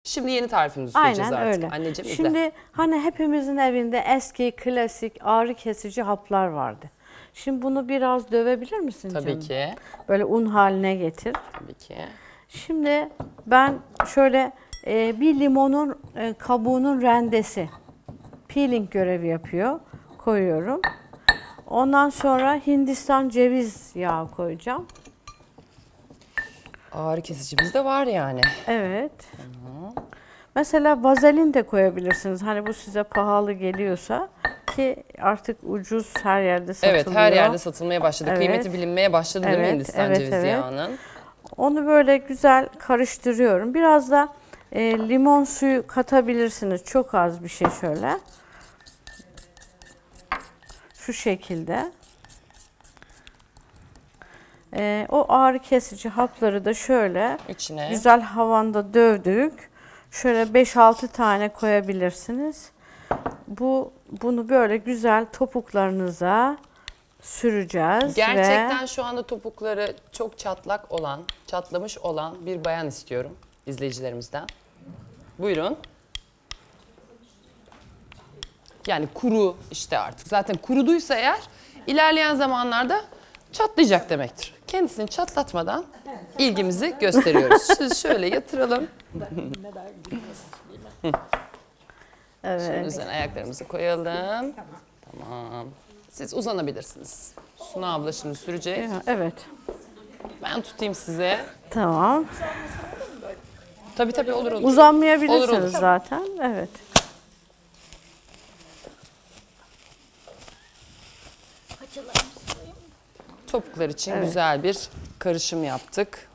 Şimdi yeni tarifimizi söyleyeceğiz Aynen artık. öyle. Anneciğim Şimdi hani hepimizin evinde eski klasik ağrı kesici haplar vardı. Şimdi bunu biraz dövebilir misin Tabii canım? ki. Böyle un haline getir. Tabii ki. Şimdi ben şöyle bir limonun kabuğunun rendesi, peeling görevi yapıyor. Koyuyorum. Ondan sonra Hindistan ceviz yağı koyacağım. Ağrı kesicimiz de var yani. Evet. Mesela vazelin de koyabilirsiniz. Hani bu size pahalı geliyorsa, ki artık ucuz her yerde satılıyor. Evet, her yerde satılmaya başladı. Evet. Kıymeti bilinmeye başladı değil mi Evet, Hindistan evet, cevizi evet. yağının? Onu böyle güzel karıştırıyorum. Biraz da limon suyu katabilirsiniz. Çok az bir şey şöyle. Şu şekilde. O ağrı kesici hapları da şöyle İçine. güzel havanda dövdük. Şöyle 5-6 tane koyabilirsiniz. Bunu böyle güzel topuklarınıza süreceğiz. Gerçekten şu anda topukları çok çatlamış olan bir bayan istiyorum izleyicilerimizden. Buyurun. Yani kuru işte artık. Zaten kuruduysa eğer ilerleyen zamanlarda çatlayacak demektir. Kendisini çatlatmadan ilgimizi gösteriyoruz. Siz şöyle yatıralım. Evet. Şunun üzerine ayaklarımızı koyalım. Tamam. Siz uzanabilirsiniz. Suna abla şimdi sürecek. Evet. Ben tutayım size. Tamam. Tabii olur. Uzanmayabilirsiniz Olur. zaten. Evet. Topuklar için güzel bir karışım yaptık.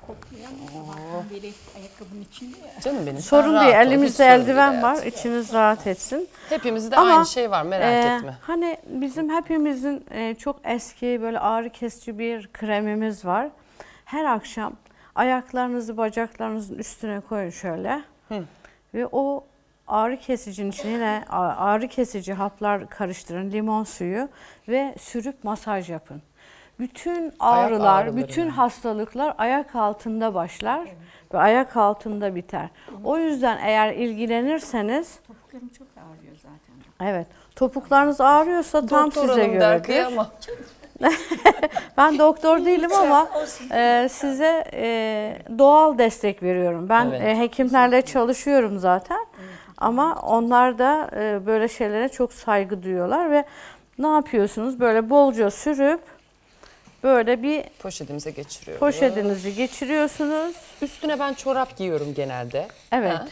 Biri ayakkabının içinde ya. Canım benim. Sorun sen değil. rahat ol, hiç Elimizde sorun eldiven değil var. hayatım. İçiniz rahat etsin. Hepimizde Ama, aynı şey var, merak etme. Hani bizim hepimizin çok eski böyle ağrı kesici bir kremimiz var. Her akşam ayaklarınızı bacaklarınızın üstüne koyun şöyle. Ve o ağrı kesicinin içine yine ağrı kesici haplar karıştırın, limon suyu ve sürüp masaj yapın. Bütün ağrılar, ağrıları bütün yani. hastalıklar ayak altında başlar ve ayak altında biter. O yüzden eğer ilgilenirseniz, Topuklarım çok ağrıyor zaten. evet, topuklarınız ağrıyorsa tam Doktor size hanım der, göredir. kıyamam. Ben doktor değilim ama size doğal destek veriyorum. Ben Evet. hekimlerle çalışıyorum zaten. Ama onlar da böyle şeylere çok saygı duyuyorlar ve ne yapıyorsunuz? Böyle bolca sürüp böyle bir Poşetimize geçiriyoruz. poşetinizi geçiriyorsunuz. Üstüne ben çorap giyiyorum genelde. Evet. Ha,